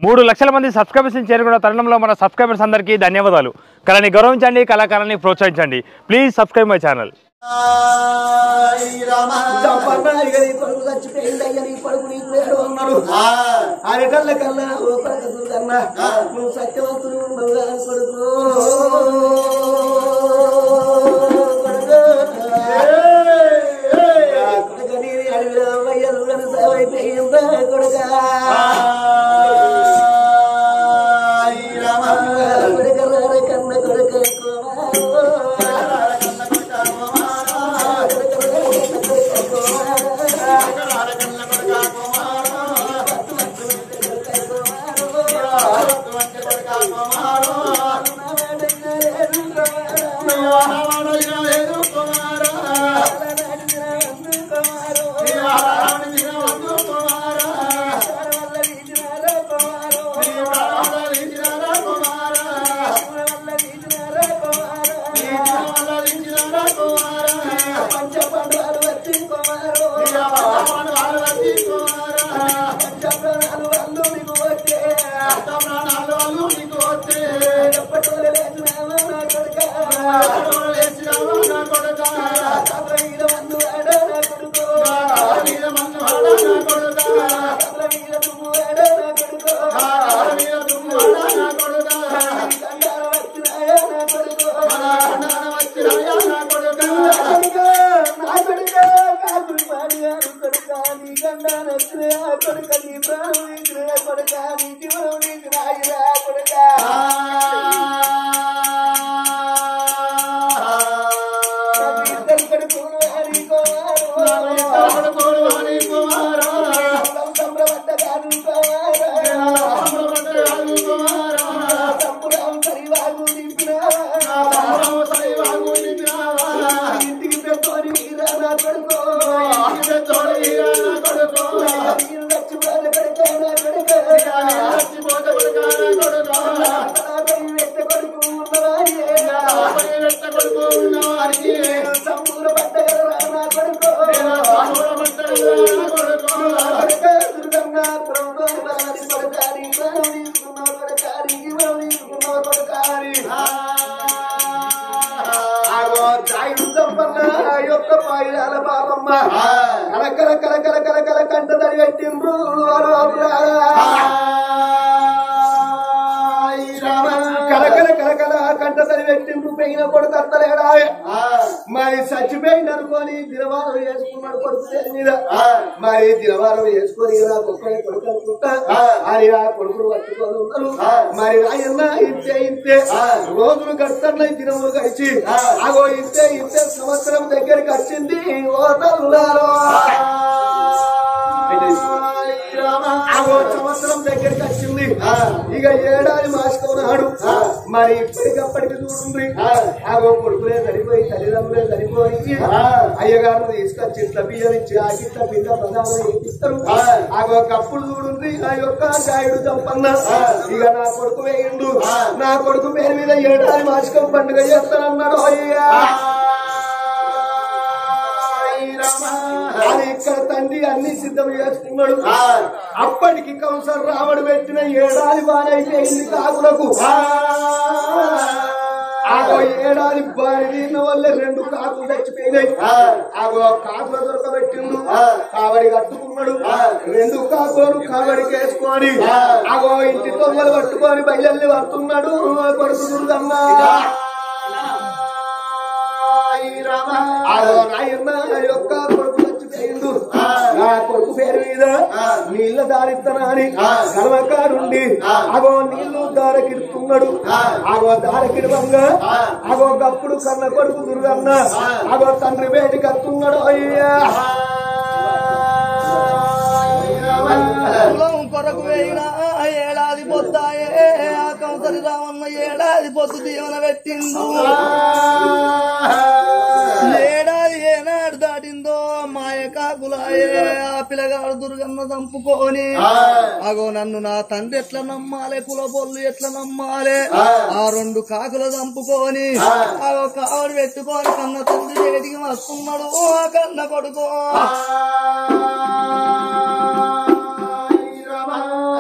3 లక్షల మంది సబ్స్క్రైబర్స్ చేరుకున్న తరుణంలో మన సబ్స్క్రైబర్స్ అందరికీ ధన్యవాదాలు. కళని గౌరవించండి, కళాకారాన్ని ప్రోత్సహించండి. Please subscribe my channel. అరకల్ల కన్నా ఓ పడకదు కన్నా నువ్వు సత్యవంతుడు కొడుకు కొడుకని అడిగిన అయ్యలు కనసావైపోయిందా కొడుక కొడుకలార కన్న కొడుక మరి చచ్చిపోయింది అనుకోని దినవారం వేసుకున్నాడు కొడుకు మీద మరి దినవారం వేసుకొని కొడుకు అనుకుంటా అని ఆ కొడుకును పట్టుకొని ఉన్నారు. మరి ఆయన ఇంతే రోజులు గడుతున్నాయి, దినములు గడిచి అగో ఇంతే సంవత్సరం దగ్గరికి వచ్చింది. ఓ తల్లారో సంవత్సరం దగ్గరికి వచ్చింది. ఇక ఏడాది మాసుకున్నాడు. మరి ఇప్పటికప్పటికి చూడండి ఆగో కొడుకులే చనిపోయి తల్లిదండ్రులే చనిపోయి అయ్యగారు తీసుకొచ్చి ఇట్లా బియ్యనిచ్చి ఆకిట్ల బిడ్డ ప్రధానం ఎక్కిస్తారు. ఆగో కప్పులు చూడండి ఆ యొక్క గాయుడు చంపన్న ఇక నా కొడుకు వేయండు, నా కొడుకు పేరు మీద ఏడాది మాసికం పండుగ చేస్తానన్నాడు. అయ్యా అది ఇక్కడ తండ్రి అన్ని సిద్ధం చేసుకున్నాడు. అప్పటికి కంసర్ రావడు పెట్టిన ఏడాది బానైపోయింది కాకులకు. ఆగో ఏడాది బారి తీరిన వల్ల 2 కాకులు చచ్చిపోయినాయి. ఆగో కాకుల దొరకబెట్టిండు, కావడి కట్టుకున్నాడు. 2 కాకులు కావడికి వేసుకొని ఆగో ఇంటి తొమ్మలు పట్టుకొని బయలు వస్తున్నాడు కొడుకు దుర్గమ్మ. నాయన్న యొక్క కొడుకు చచ్చిపోయిండు, నా కొడుకు పేరు మీద నీళ్ళ దారిత్తనాని గర్వకారుండి అగో నీళ్లు దారకిడుతున్నాడు. అగో దారకిడవంగా అగో గప్పుడు కన్న కొడుకు దుర్గన్న అగో తండ్రి బయటికి వస్తున్నాడు. అయ్యా కొరకు వేయిన ఏడాది పొద్దాయే ఆ కంసరి రామన్న ఏడాది పొద్దు దీవెన పెట్టిండు. ఏడాది ఏనాడు దాటిందో మాయ కాకులాయే ఆ పిల్లగాడు దుర్గమ్మ చంపుకొని అగో నన్ను నా తండ్రి ఎట్లా నమ్మాలే, కుల పొల్లు ఎట్లా నమ్మాలే, ఆ 2 కాకులు చంపుకొని అగో కావడి పెట్టుకొని కన్న తండ్రి చేతికి వస్తున్నాడు. ఆ కన్న కొడుకు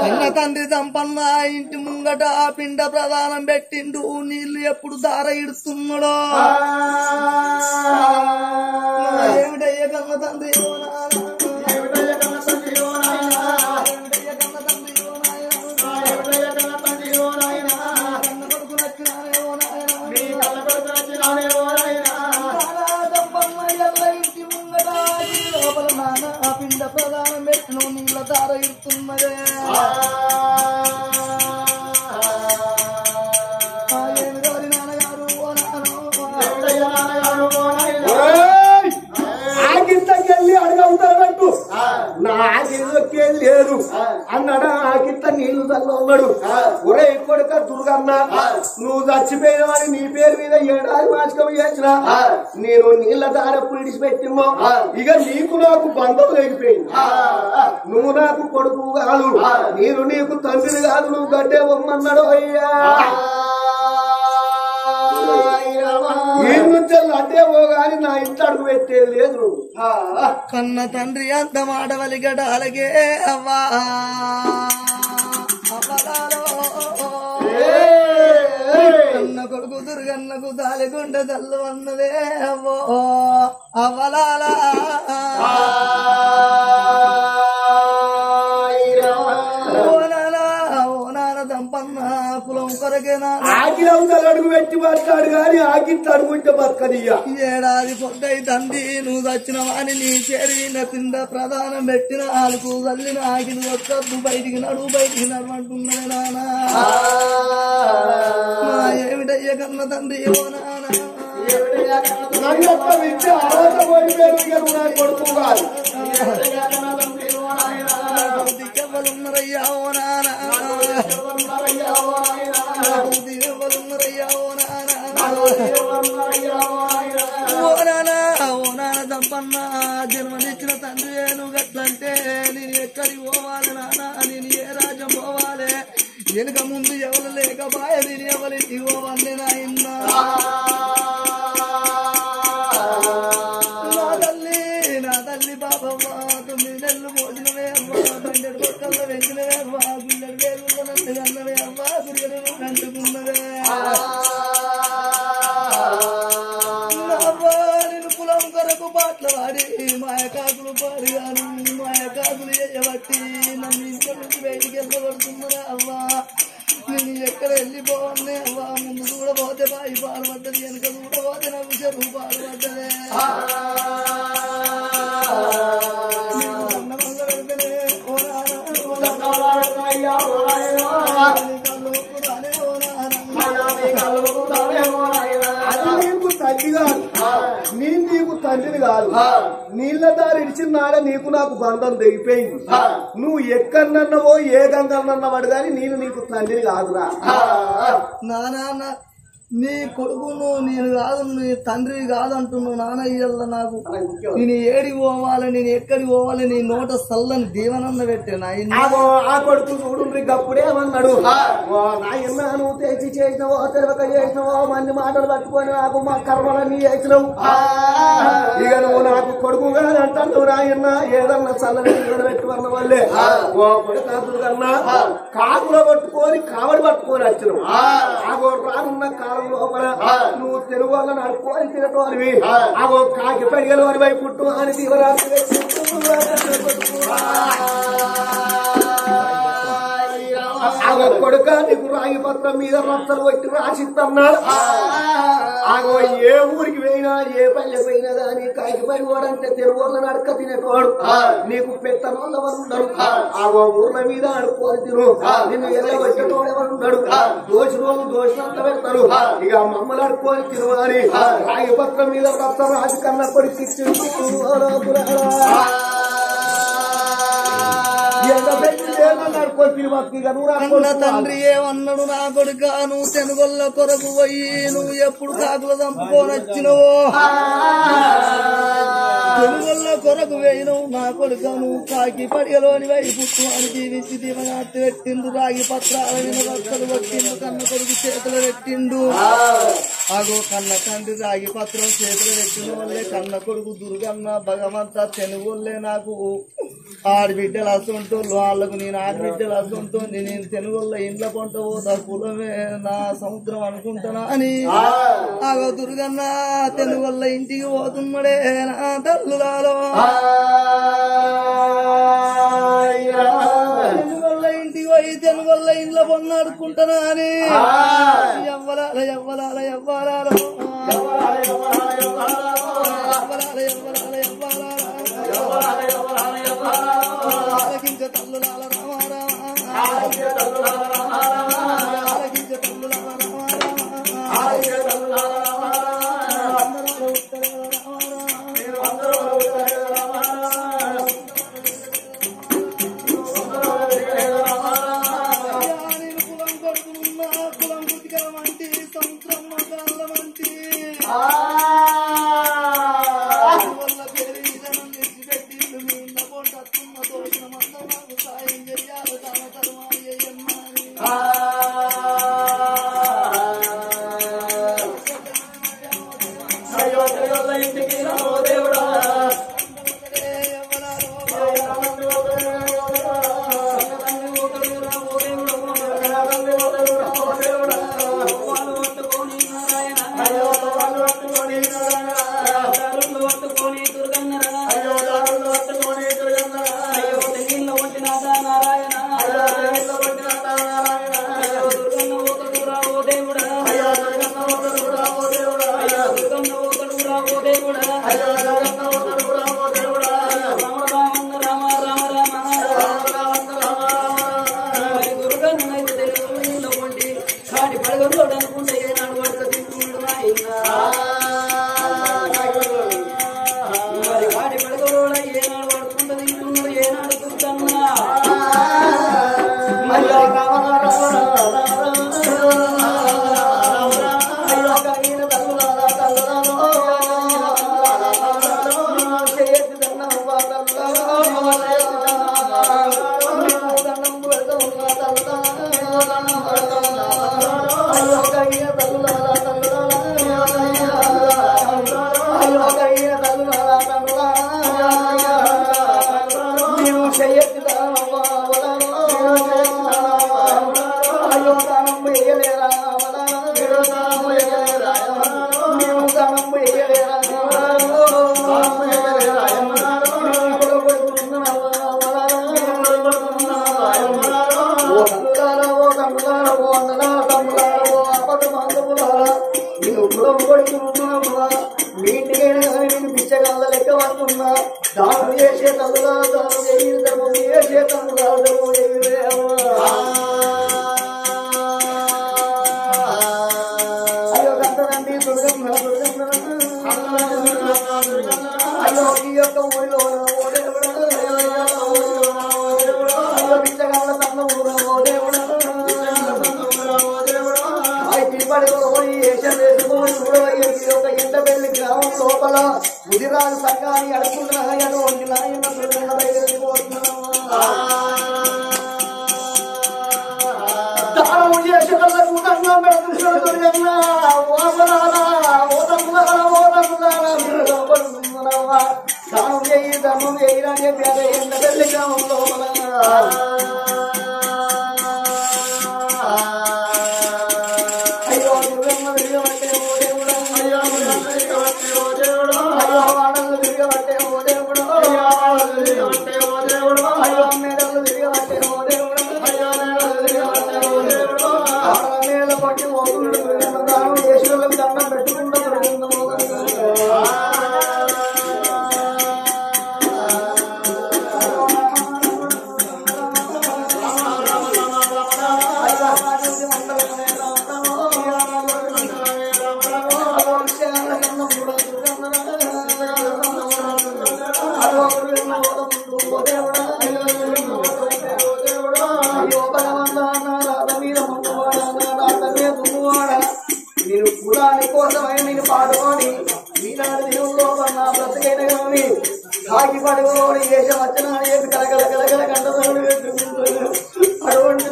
అన్న తండ్రి దంపన్న ఇంటి ముంగట పిండ ప్రదానం పెట్టిండు నీళ్లు ఎప్పుడు దార ఇడుతున్నాడో ఏమిటయ్య కన్న తండ్రి పిండ ప్రదానం పెట్టిన నీళ్ళ దార ఇడుతున్నదే ఆకింతకెళ్ళి అడగవుతాడు నాకేది లేదు అన్నాడా ఆకింత నీళ్లు చల్లవాడు ఒరే కొడుక దుర్గన్న నువ్వు చచ్చిపోయినవని నీ పేరు మీద ఏడాది మాసికం చేసిన నేను నీళ్ల దార పిడిచిపెట్టిమో ఇక నీకు నాకు బంధం లేకపోయింది నువ్వు నాకు కొడుకు కాదు నేను నీకు తండ్రిని కాదు నువ్వు గడ్డే బొమ్మన్నాడు అయ్యా ఈ నుంచి అడ్డే పోగాని నా ఇంత అడుగు పెట్టేది లేదు కన్న తండ్రి అంత మాడవలిగడ అలాగే అవ్వా కన్న కొడుకు దుర్గన్నకు తాలిగుండ తల్లు అన్నదే అవ్వో అవ్వలాలా కులం కొరకేనా ఆకిలవుతాడు అడుగు పెట్టి బతాడు గాని ఆకిట్టు అడుగుంటే బతకనియ్యా ఏడాది పొద్దై తండ్రి నువ్వు వచ్చినవాని నీ చేరిన కింద ప్రధానం పెట్టిన ఆలుకు తల్లిన ఆకిలు వస్తు బయటికి నడవంటున్నది నానా ఏమిటయ్య కన్న తండ్రి ఓ నానా దిక్కవలున్నరయ్యా ఓ నానా దంపన్న జన్మనిచ్చిన తండ్రి నువ్వు గట్లంటే నేను ఎక్కడికి పోవాలి నాన్న నేను ఏ రాజ్యం పోవాలి వెనుక ముందు ఎవరు లేకపాయ నేను ఎవరికి పోవాలి నాయన్నా నా తల్లి బాబవ్వ 9 నెలలు భోజనమే అవ్వ 12 పక్కల్లో వెంకనే అవ్వ గుండెలు వేరులో నందు కన్నవే అవ్వ గురియలు నందుకున్నవే నేను కులం కొరకు పాటలు పాడి మాయకాకులు పాడిగాను మాయకాకులు చేయబట్టి నన్ను ఇంట్లో నుంచి బయటికి వెళ్ళబడుతున్నదా అవ్వ నేను ఎక్కడ వెళ్ళిపోవాలి అవ్వ ముందు చూడబోతే బాయి పాల్పడ్డది వెనుక చూడబోతే నాకు చెరువు పాల్పడ్డదే తల్లి కాదు నేను నీకు తండ్రిని కాదు నీళ్ళ దారి ఇడిచిన్నాడే నీకు నాకు బంధం తెగిపోయింది నువ్వు ఎక్కడన్నవో ఏ గంగన్నవాడు గాని నేను నీకు తండ్రిని కాదురా నాన్న నీ కొడుకును నేను కాదు నీ తండ్రి కాదంటున్నావు నాన్న ఇయ్యల్ల నాకు నేను ఏడికి పోవాలి నేను ఎక్కడికి పోవాలి నీ నోట సల్లని దీవనన్న పెట్టాను ఆ కొడుకు చూడు గప్పుడేమన్నాడు నాయన్న నువ్వు తెచ్చి చేసినవో తెలవక చేసినవో మంది మాటలు పట్టుకొని నాకు మా కర్మలన్నీ చేసినావు ఇక నువ్వు నాకు కొడుకు కాదు అంటావు నాయన్న ఏదన్నా చల్లని దీవెన పెట్టుకున్న వాళ్ళే ఓ కొడుకు కన్నా కాకులో పట్టుకొని కావడి పట్టుకొని వచ్చినావు ఆగో రానున్న కాలం లోపల నువ్వు తెలుగు వాళ్ళని అడుక్కొని తినటోనివి అవో కాకి పడిగలు అని వైపు పుట్టు అని దీవరాత్రి ఆగో కొడుక నీకు రాగి పత్రం మీద రత్తలు పెట్టి రాసిస్తున్నాడు ఆగో ఏ ఊరికి పోయినా ఏ పల్లె పోయినా కానీ కాకి పడిపోడంటే తెలుగు వాళ్ళని అడక తినేటోడు నీకు పెత్తనోళ్ళు ఎవరు ఉండరు ఆగో ఊర్ల మీద అడుక్కొని తిను నిన్ను ఎలా వచ్చేటోడు ఎవరు ఉండడు దోషి రోజు దోషినంత పెడతారు ఇక మమ్మల్ని అడుక్కొని తిను అని రాగి పత్రం మీద రత్తం రాజు కన్నా కొడుకు తండ్రి ఏమన్నాడు నా కొడుక నువ్వు తెనుగొల్ల కొరకు పోయి నువ్వు ఎప్పుడు కాకులు చంపుకొని వచ్చినవో తెలుగుల కొరకు వేయను నా కొడుకను కాకి పడిగలోని వై పుట్టువాని జీవించి దీవనార్తి పెట్టిండు రాగి పత్రాల వస్తలు పట్టిండు కన్న కొడుకు చేతులు పెట్టిండు ఆగో కన్న తండ్రి రాగి పత్రం చేతులు పెట్టిన వల్లే కన్న కొడుకు దుర్గన్న భగవంత తెనుగోళ్ళే నాకు ఆడబిడ్డలు అసంటోళ్ళు వాళ్ళకు నేను ఆడబిడ్డలు అసంటోంది నేను తెనుగోళ్ళ ఇంట్లో పంట పోతా కులమే నా సముద్రం అనుకుంటున్నా అని ఆగో దుర్గన్న తెనుగోళ్ళ ఇంటికి పోతున్నాడే నా తల్లులాలో తెనుగోళ్ళ ఇంటికి పోయి తెనుగోళ్ళ ఇంట్లో పొన్న అడుకుంటున్నా అని ఎవ్వరాల ఎవ్వరాల ఎవ్వరాల ఆలకించ తల్లులాల రామారామ ఆలకించ తల్లులాల కులం కొడుకునున్నా కులం గుతికలమంటి సంవత్సరం మగాళ్ళమంటి వల్ల పేరు జనం తెచ్చిపెట్టి మీ ఇండ పోటత్తున్న దోషణ మంద నాకు సాయం చెయ్యాలి తన తరుమాలి అయ్యన్నాని ఉదిరాజు సంఘాన్ని అడుగుతున్నాడు ధర్మం చేయడానికి పేద ఎంత పెళ్లి గ్రామంలో అయ్యో దుర్గమ్మ విరిగబట్టే ఓ దేవుడు అయ్యో వాడలు విరిగబట్టే ఓ దేవుడు అయ్యో మేడలు విరిగబట్టే ఓ దేవుడు మీద పట్టి ఓటున్నాడు యేసులకు దండం పెట్టుకుంటూ అయ్యో భగవంతా నా రాధ మీద ముందువాడా నా రాధ మీద ముందువాడా వచ్చిన కలగల కలగల కంటలు అటువంటి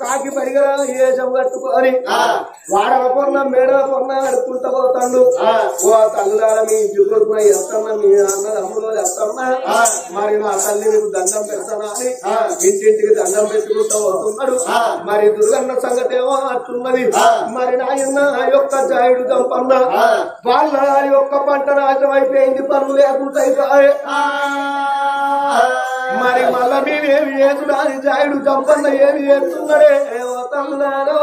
కాకి పరిగర ఏజం కట్టుకొని వాడల పొన్న మేడల పొన్న అడుక్కుంటా పోతాడు. ఓ తల్లులారా మీ ఇంటికి ఎత్తన్నా మీ అన్నదమ్ములు ఎత్తన్నా మరి నా తల్లి మీకు దండం పెడతానా అని ఇంటింటికి దండం పెట్టుకుంటూ వస్తున్నాడు. మరి దుర్గన్న సంగతి ఏమో అట్లున్నది. మరి నాయన యొక్క జాయుడు దంపన్న వాళ్ళ యొక్క పంట నాశనం అయిపోయింది, పనులు లేకుండా అయిపోయి మరి మళ్ళా మేమేమి చేస్తున్నాడు జాయుడు దంపన్న ఏమి చేస్తున్నాడే తల్లారో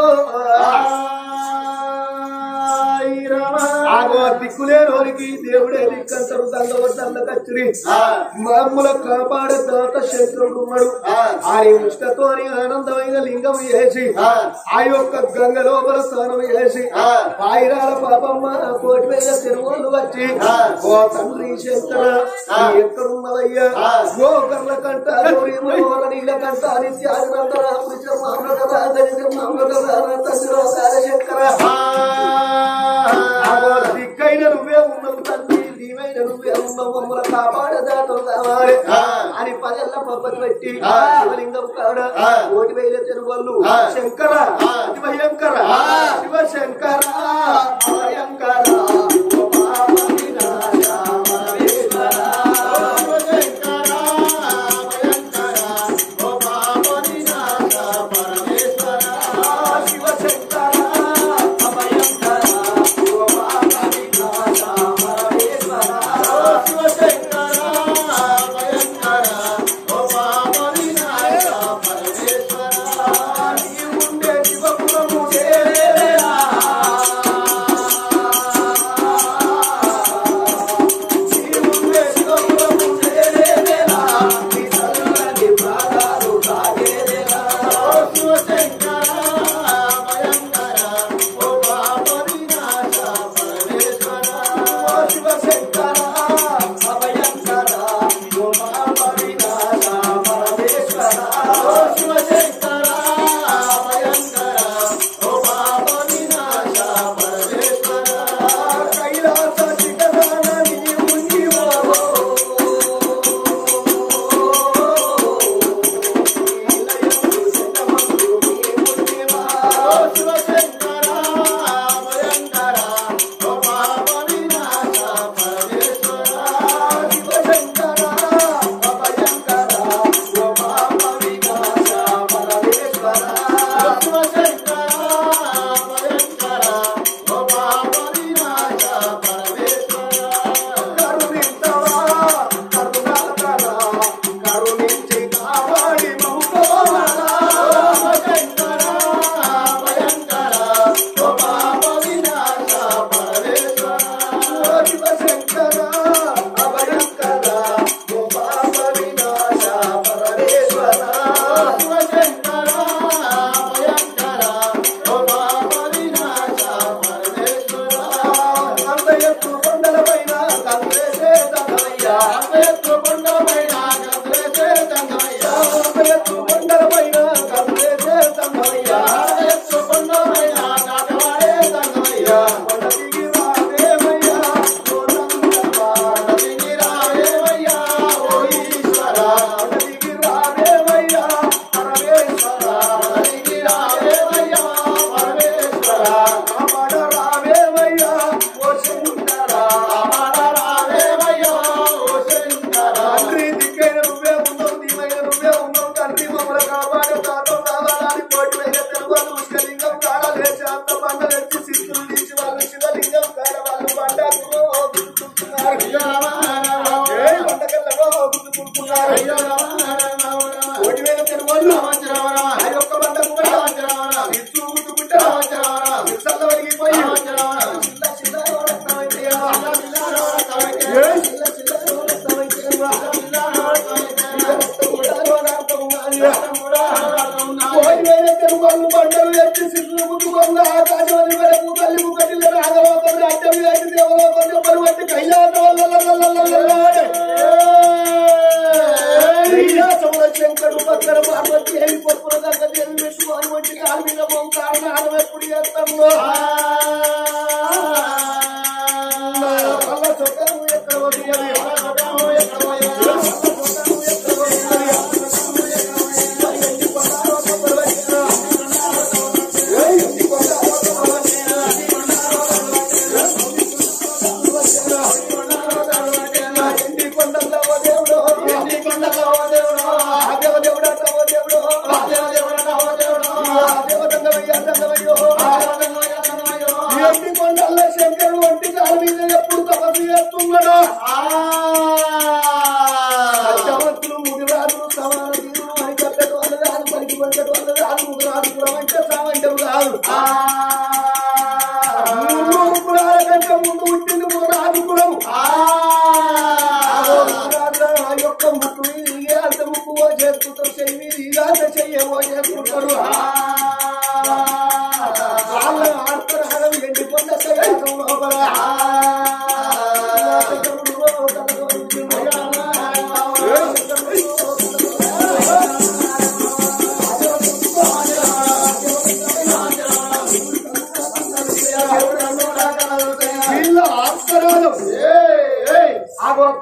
దిక్కులేనోరికి దేవుడే దిక్కంటారు. దండ కచ్చిరి మమ్ముల కాపాడే దాత శత్రుడు ఉన్నాడు. ఆయన నిష్టతోని ఆనందమైన లింగం వేసి ఆ యొక్క గంగ లోపల స్నానం చేసి పాయిరాల పాపమ్మ కోటి వేల తిరుమలు వచ్చి ఓ తండ్రి శంకర ఎక్కడున్నదయ్యా గోకర్ల కంట నీళ్ళ కంట నిత్యానందర శంకర దిక్కైన నువ్వే ఉన్నావు తండ్రి, దీవైన నువ్వే ఉన్నావు, మమ్మల్ని కాపాడదాతో కావాలి అని పదెల్ల పబ్బతి పెట్టి శివలింగం కాడ కోటి వేల చెరువులు శంకర శివశంకర శివశంకర భయంకర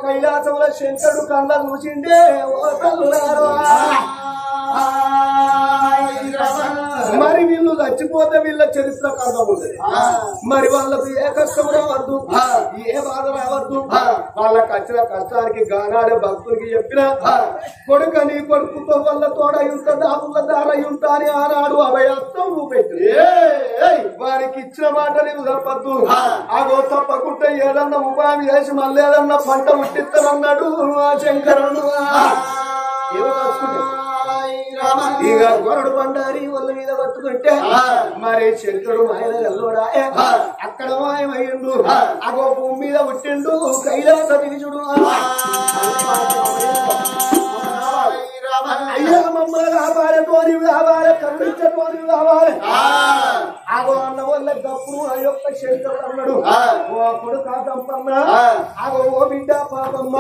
కైలాసముల శంకరుడు కళ్ళ చూసిండే మరి వీళ్ళు చచ్చిపోతే వీళ్ళ చరిత్ర కథం ఉంటుంది. మరి వాళ్ళకు ఏ కష్టం రావద్దు, ఏ బాధ రావద్దు. వాళ్ళకి వచ్చిన కష్టానికి గానాడే భక్తులకి చెప్పిన కొడుకని కొడుకుతో వల్ల తోడై ఉంటా దాపుల దారై ఉంటా అని ఆనాడు అభయత్వం చూపెట్టి వారికి ఇచ్చిన మాట నీవు తప్పద్దు. ఆగో తప్పకుంటే ఏదన్నా ఉపాయం చేసి మళ్ళీ ఏదన్నా పంట ముట్టిస్తానన్నాడు ఆ శంకరుడు. ఇక గొరడు బండారి వాళ్ళ మీద పట్టుకుంటే మరి శంకరుడు ఆయన ఎల్లోడా అక్కడ మాయమయ్యిండు. అగో భూమి మీద పుట్టిండు కైలాస నీచుడు. అయ్యా మమ్మల్ని కావాలి, తోని కావాలి, కరుణించని కావాలి. ఆగో అన్న వల్ల తప్పుడు ఆ యొక్క శంకరుడు అన్నాడు, ఓ కొడుక దంపన్న, ఆగో ఓ బిడ్డ పాపమ్మ,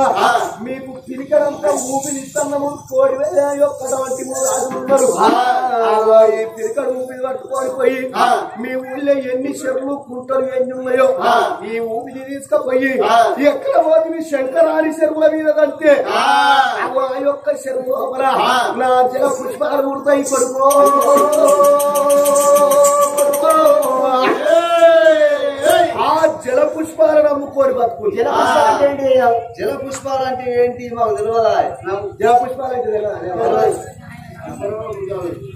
మీకు పిరికడంతా ఊపిరిస్తున్నాము కోడి యొక్కటువంటి రాజులున్నారు. ఈ పిరికడు ఊపిరి పట్టుకొని పోయి మీ ఊళ్ళో ఎన్ని చెరువులు కుంటలు ఎన్ని ఉన్నాయో ఈ ఊపిరి తీసుకుపోయి ఎక్కడ పోయి శంకరాని చెరువుల మీద కంటే ఆ యొక్క చెరువు లోపల నా జల పుష్పాలు ఉడతాయి కొడుకో. ఆ జల పుష్పాలను అమ్ముకోని బతుకు. జల పుష్పాలు అంటే ఏంటి మాకు తెలియదా? జల పుష్పాలు అంటే తెలియదు.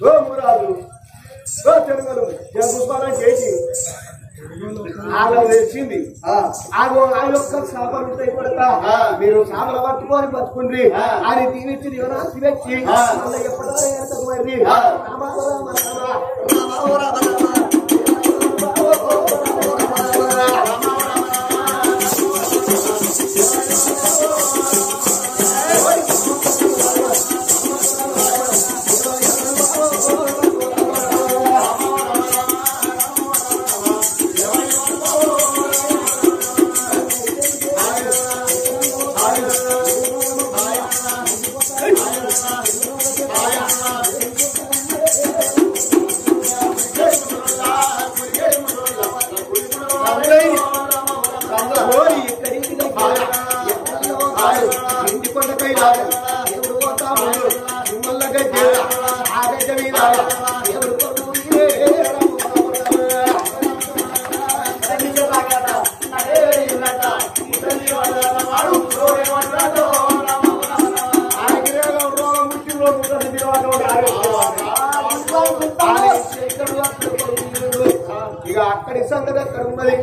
ఓ మురాదు ఓ తెలుగులు జల పుష్పాలు అంటే ఏంటి ఆగం తెలిసింది. ఆగో ఆ యొక్క సాపలు ఉంటాయి కొడతా, మీరు సాపలు పట్టుకొని బతుకుండ్రి అని దీనిచ్చి దివరాసి వ్యక్తి మళ్ళీ ఎప్పటి ఎవరు పోతా మిమ్మల్ని గడ్డ ఆ గడ్డ మీద ఎవరు ఇక అక్కడి సంగతి అక్కడ ఉన్నది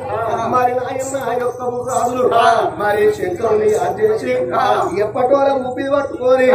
మరి నాయన్న ఆయన యొక్క రాజులు మరి శంకరుని చేసి ఎప్పటి వరకు ఊపిరి పట్టుకొని